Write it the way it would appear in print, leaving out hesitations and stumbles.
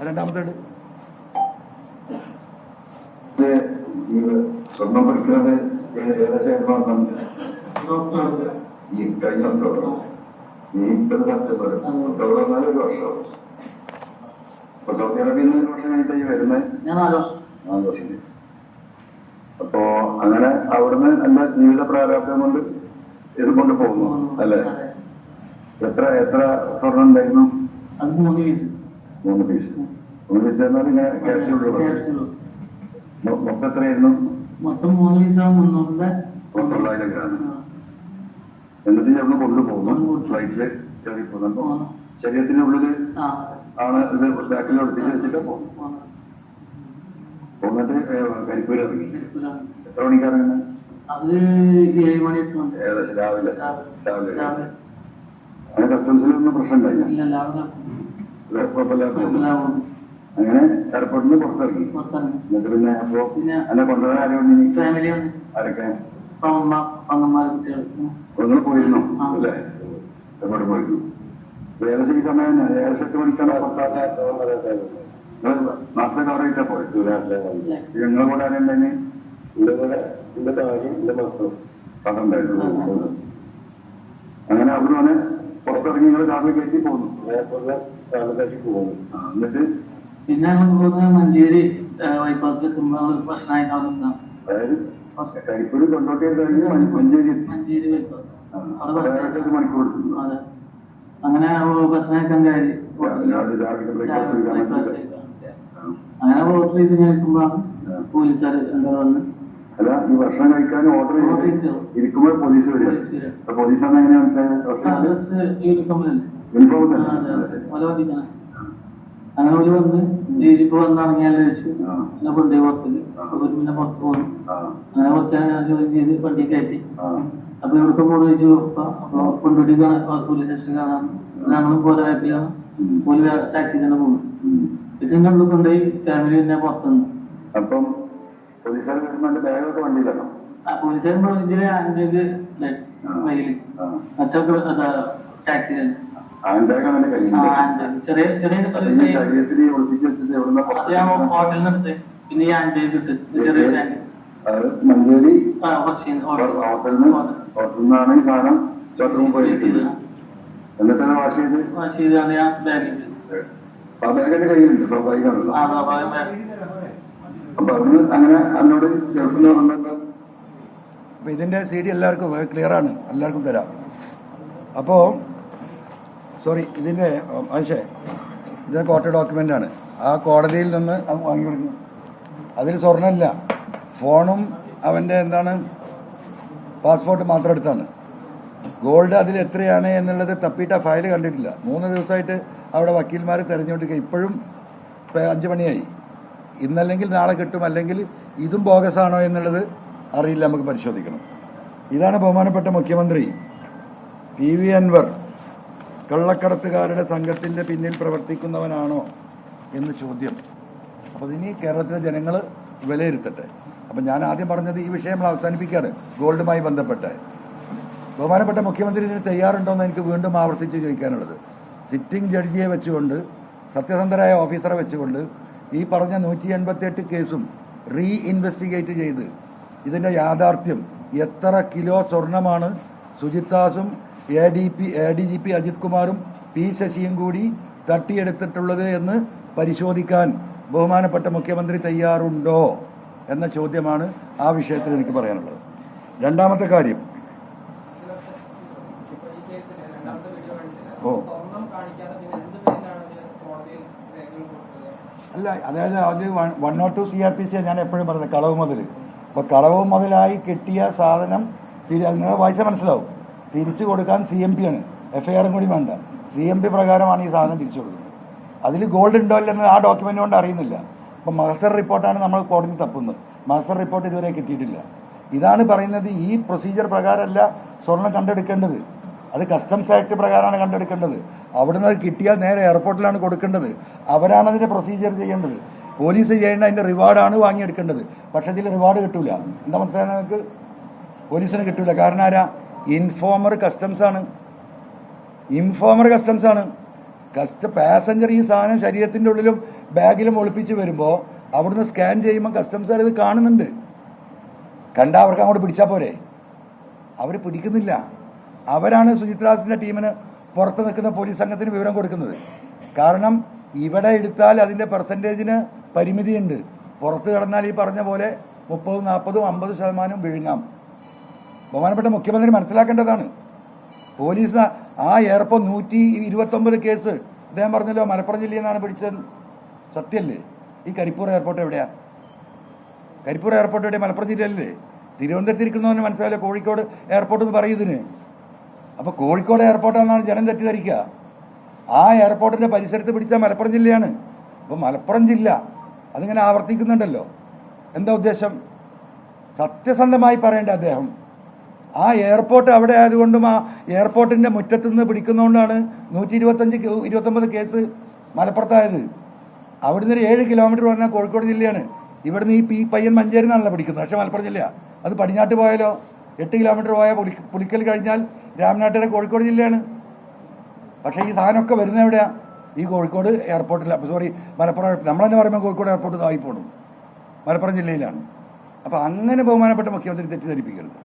രണ്ടാമത്തേട് സ്വർണം പഠിക്കുന്നത് ഏകദേശം ഈ കഴിഞ്ഞ ഒക്ടോബർ സെപ്റ്റംബർ ഒക്ടോബർ വന്നാൽ ഒരു വർഷമാവും. അപ്പൊ സൗദി അറേബ്യയിൽ നിന്ന് 1 വർഷം കഴിഞ്ഞിട്ട് വരുന്നത് 4 വർഷം. അപ്പോ അങ്ങനെ അവിടുന്ന് എന്റെ ജീവിത പ്രാരാബ്ദം കൊണ്ട് ഇത് കൊണ്ട് പോകുന്നു അല്ലേ? എത്ര സ്വർണം ഉണ്ടായിരുന്നു? 3 പീസ്. 3 പീസ്. 3 പീസ് എന്നാൽ ഇങ്ങനെ ക്യാപ്സ്യൂൾ മൊത്തം എത്രയായിരുന്നു? മൊത്തം 3 പീസ് 900 ഗ്രാം. എന്നിട്ട് ഞങ്ങൾ കൊണ്ടുപോകുന്നു ഫ്ലൈറ്റില് കയറി പോകുന്നു. ശരീരത്തിന്റെ ഉള്ളില് ആണ് ഇത് ബാക്കിൽ ഒളിപ്പിച്ച് വെച്ചിട്ട് പോകും. പോന്നിട്ട് കരിപ്പൂർ ഇറങ്ങി. എത്ര മണിക്ക് ഇറങ്ങുന്നത്? അത് 7 മണി ഏകദേശം രാവിലെ. അങ്ങനെ കസ്റ്റംസിലൊന്നും പ്രശ്നം ഉണ്ടായില്ല. അങ്ങനെ എയർപോർട്ടിൽ നിന്ന് പുറത്തിറങ്ങി. എന്നിട്ട് പിന്നെ അപ്പോ എന്നെ കൊണ്ടുവരാൻ ആരും ആരൊക്കെ നിങ്ങൾ പോയിരുന്നു അല്ലേ? എവിടെ പോയിരുന്നു? ഏകദേശം ഈ സമയം ഏകദേശം 8 മണിക്കാണ് നാട്ടിലെ കവറായിട്ടാ പോയത്. ഞങ്ങളെ കൂടെ ആരുണ്ടായിരുന്നു? എന്റെ ഭാര്യ എന്റെ മക്കളും അതുണ്ടായിരുന്നു. അങ്ങനെ അവിടെ പുറത്തിറങ്ങി നിങ്ങൾ കാറിൽ കയറ്റി പോകുന്നു. കാറിലേക്ക് പോകുന്നു. എന്നിട്ട് പിന്നെ ഞങ്ങൾ പോകുന്നത് മഞ്ചേരി ബൈപ്പാസിൽ ഭക്ഷണമായിട്ടാണ്. അതായത് കരിപ്പൂർ കൊണ്ടോട്ടി മഞ്ചേരി ബൈപ്പാസ് മണിക്കൂർ. അതെ. അങ്ങനെ ഭക്ഷണം കഴിക്കാൻ കയറി. അങ്ങനെ ഓർഡർ ചെയ്ത് കഴിക്കുമ്പോഴാണ് പോലീസുകാർ എന്താ വന്ന്. അല്ല, ഈ ഭക്ഷണം കഴിക്കാൻ ഓർഡർ ഇരിക്കുമ്പോൾ പോലീസ് വരും. പോലീസാണ് എങ്ങനെയാ അങ്ങനെ ഒരു വന്ന് ഇപ്പൊ വന്നിറങ്ങിയാലും വെച്ചു. പിന്നെ കൊണ്ടുപോയി പുറത്തേക്ക്. പിന്നെ പുറത്ത് പോകുന്നു. അങ്ങനെ കുറച്ച് ജോലി ചെയ്ത് വണ്ടി കയറ്റി. അപ്പൊ എവിടെ പോകണം ചോദിച്ചു. അപ്പൊ കൊണ്ടുപോയി പോലീസ് സ്റ്റേഷൻ കാണാൻ ഞങ്ങളും പോലെ ഹാപ്പിയാണ്. പോലീസ് ടാക്സി തന്നെ പോകുന്നു. പിന്നെ നമ്മൾ കൊണ്ടുപോയി ഫാമിലി തന്നെ പുറത്തുനിന്ന്. അപ്പം പോലീസുകാർ വരുമ്പോൾ ബാഗൊക്കെ വണ്ടിയിലാണോ? പോലീസുകാർ വൈകില് മറ്റൊക്കെ ടാക്സിയിലാണ്. ചെറിയ ഹോട്ടലിൽ നിന്ന് പിന്നെ ഈ ഹാൻഡ് ബാഗ് കിട്ടും. ചെറിയ മഞ്ചേരി ഹോട്ടലിനാണ് ഈ സാധനം എന്നിട്ടാണ് വാഷ് ചെയ്ത് ഞാൻ ബാഗിൽ ബാഗിന്റെ കയ്യിലുണ്ട്. സ്വാഭാവികമാണല്ലോ. അപ്പൊ അതിന് അങ്ങനെ അതിനോട് കേൾക്കുന്ന അപ്പോൾ ഇതിൻ്റെ CD എല്ലാവർക്കും ക്ലിയറാണ്, എല്ലാവർക്കും തരാം. അപ്പോൾ സോറി, ഇതിൻ്റെ ഇതിൻ്റെ കോർട്ട് ഡോക്യുമെൻ്റാണ്. ആ കോടതിയിൽ നിന്ന് അത് വാങ്ങി കൊടുക്കുന്നു. അതിൽ സ്വർണ്ണമില്ല, ഫോണും അവൻ്റെ പാസ്പോർട്ട് മാത്രം എടുത്താണ്. ഗോൾഡ് അതിൽ എത്രയാണ് എന്നുള്ളത് തപ്പിയിട്ട് ആ ഫയൽ കണ്ടിട്ടില്ല. 3 ദിവസമായിട്ട് അവിടെ വക്കീൽമാർ തിരഞ്ഞുകൊണ്ടിരിക്കുക. ഇപ്പോഴും 5 മണിയായി. ഇന്നല്ലെങ്കിൽ നാളെ കിട്ടും, അല്ലെങ്കിൽ ഇതും ബോഗസാണോ എന്നുള്ളത് അറിയില്ല, നമുക്ക് പരിശോധിക്കണം. ഇതാണ് ബഹുമാനപ്പെട്ട മുഖ്യമന്ത്രി PV അൻവർ കള്ളക്കടത്തുകാരുടെ സംഘത്തിൻ്റെ പിന്നിൽ പ്രവർത്തിക്കുന്നവനാണോ എന്ന് ചോദ്യം. അപ്പോൾ ഇനി കേരളത്തിലെ ജനങ്ങൾ വിലയിരുത്തട്ടെ. അപ്പം ഞാൻ ആദ്യം പറഞ്ഞത് ഈ വിഷയം നമ്മൾ അവസാനിപ്പിക്കാറ് ഗോൾഡുമായി ബന്ധപ്പെട്ട്. ബഹുമാനപ്പെട്ട മുഖ്യമന്ത്രി ഇതിന് തയ്യാറുണ്ടോയെന്ന് എനിക്ക് വീണ്ടും ആവർത്തിച്ച് ചോദിക്കാനുള്ളത്. സിറ്റിംഗ് ജഡ്ജിയെ വെച്ചുകൊണ്ട്, സത്യസന്ധരായ ഓഫീസറെ വെച്ചുകൊണ്ട് ഈ പറഞ്ഞ 188 കേസും ഇൻവെസ്റ്റിഗേറ്റ് ചെയ്ത് ഇതിൻ്റെ യാഥാർത്ഥ്യം, എത്ര കിലോ സ്വർണമാണ് സുജിത് ദാസും ADGP അജിത് കുമാറും P ശശിയും കൂടി തട്ടിയെടുത്തിട്ടുള്ളത് എന്ന് പരിശോധിക്കാൻ ബഹുമാനപ്പെട്ട മുഖ്യമന്ത്രി തയ്യാറുണ്ടോ എന്ന ചോദ്യമാണ് ആ വിഷയത്തിൽ എനിക്ക് പറയാനുള്ളത്. രണ്ടാമത്തെ കാര്യം, അല്ല, അതായത് അത് 102 CRPC ഞാൻ എപ്പോഴും പറയുന്നത് കളവ് മുതൽ. അപ്പോൾ കളവ് മുതലായി കിട്ടിയ സാധനം നിങ്ങൾ വായിച്ചാൽ മനസ്സിലാവും. തിരിച്ചു കൊടുക്കാൻ CMP ആണ്, FIR കൂടി വേണ്ട. CMP പ്രകാരമാണ് ഈ സാധനം തിരിച്ചു കൊടുക്കുന്നത്. അതിൽ ഗോൾഡ് ഉണ്ടോ ഇല്ലെന്ന് ആ ഡോക്യുമെൻ്റ് കൊണ്ട് അറിയുന്നില്ല. അപ്പോൾ മഹസർ റിപ്പോർട്ടാണ് നമ്മൾ കോടതി തപ്പുന്നത്. മഹസർ റിപ്പോർട്ട് ഇതുവരെ കിട്ടിയിട്ടില്ല. ഇതാണ് പറയുന്നത്, ഈ പ്രൊസീജിയർ പ്രകാരമല്ല സ്വർണ്ണം കണ്ടെടുക്കേണ്ടത്. അത് കസ്റ്റംസ് ആക്ട് പ്രകാരമാണ് കണ്ടെടുക്കേണ്ടത്. അവിടുന്ന് അത് കിട്ടിയാൽ നേരെ എയർപോർട്ടിലാണ് കൊടുക്കേണ്ടത്. അവരാണ് അതിൻ്റെ പ്രൊസീജിയർ ചെയ്യേണ്ടത്. പോലീസ് ചെയ്യേണ്ട അതിൻ്റെ റിവാർഡാണ് വാങ്ങിയെടുക്കേണ്ടത്. പക്ഷേ ഇതിൽ റിവാർഡ് കിട്ടൂല. എന്താ മനസ്സിലായത് നിങ്ങൾക്ക്? പോലീസിന് കിട്ടൂല. കാരണം ആരാ? ഇൻഫോമർ കസ്റ്റംസാണ്. പാസഞ്ചർ ഈ സാധനം ശരീരത്തിൻ്റെ ഉള്ളിലും ബാഗിലും ഒളിപ്പിച്ച് വരുമ്പോൾ അവിടുന്ന് സ്കാൻ ചെയ്യുമ്പോൾ കസ്റ്റംസുകാർ ഇത് കാണുന്നുണ്ട്. കണ്ടാൽ അവർക്ക് അങ്ങോട്ട് പിടിച്ചാൽ പോരെ? അവർ പിടിക്കുന്നില്ല. അവരാണ് സുജിത് ദാസിൻ്റെ ടീമിന് പുറത്ത് നിൽക്കുന്ന പോലീസ് സംഘത്തിന് വിവരം കൊടുക്കുന്നത്. കാരണം ഇവിടെ എടുത്താൽ അതിൻ്റെ പെർസെൻറ്റേജിന് പരിമിതിയുണ്ട്. പുറത്ത് കിടന്നാൽ ഈ പറഞ്ഞ പോലെ 30, 40, 50% വിഴുങ്ങാം. ബഹുമാനപ്പെട്ട മുഖ്യമന്ത്രി മനസ്സിലാക്കേണ്ടതാണ്. പോലീസ് ആ എയർപോർട്ട് 129 കേസ് അദ്ദേഹം പറഞ്ഞല്ലോ മലപ്പുറം ജില്ലയിൽ നിന്നാണ് പിടിച്ചത്. സത്യമല്ലേ? ഈ കരിപ്പൂർ എയർപോർട്ട് എവിടെയാണ്? കരിപ്പൂർ എയർപോർട്ട് എവിടെയാണ്? മലപ്പുറം ജില്ലയിലല്ലേ? തിരുവനന്തപുരത്തിരിക്കുന്നവന് മനസ്സിലാവില്ല കോഴിക്കോട് എയർപോർട്ട് എന്ന് പറയുന്നതിന്. അപ്പോൾ കോഴിക്കോട് എയർപോർട്ടാണെന്നാണ് ജനം തെറ്റിദ്ധരിക്കുക. ആ എയർപോർട്ടിൻ്റെ പരിസരത്ത് പിടിച്ചാൽ മലപ്പുറം ജില്ലയാണ്. അപ്പോൾ മലപ്പുറം ജില്ല അതിങ്ങനെ ആവർത്തിക്കുന്നുണ്ടല്ലോ. എന്താ ഉദ്ദേശം? സത്യസന്ധമായി പറയേണ്ട അദ്ദേഹം. ആ എയർപോർട്ട് അവിടെ ആയതുകൊണ്ടും ആ എയർപോർട്ടിൻ്റെ മുറ്റത്തുനിന്ന് പിടിക്കുന്നതുകൊണ്ടാണ് 129 കേസ് മലപ്പുറത്തായത്. അവിടുന്ന് ഒരു 7 കിലോമീറ്റർ പറഞ്ഞാൽ കോഴിക്കോട് ജില്ലയാണ്. ഇവിടുന്ന് ഈ പയ്യൻ മഞ്ചേരി നിന്നാണല്ലോ പിടിക്കുന്നത്. പക്ഷേ മലപ്പുറം ജില്ല. അത് പടിഞ്ഞാട്ട് പോയാലോ 8 കിലോമീറ്റർ പോയാൽ പുലിക്കൽ കഴിഞ്ഞാൽ രാമനാട്ടുകര കോഴിക്കോട് ജില്ലയാണ്. പക്ഷേ ഈ സാധനമൊക്കെ വരുന്നത് എവിടെയാണ്? ഈ കോഴിക്കോട് എയർപോർട്ടിൽ. മലപ്പുറം. നമ്മൾ തന്നെ പറയുമ്പോൾ കോഴിക്കോട് എയർപോർട്ട് ആയി പോകണം, മലപ്പുറം ജില്ലയിലാണ്. അപ്പോൾ അങ്ങനെ ബഹുമാനപ്പെട്ട മുഖ്യമന്ത്രി തെറ്റിദ്ധരിപ്പിക്കരുത്.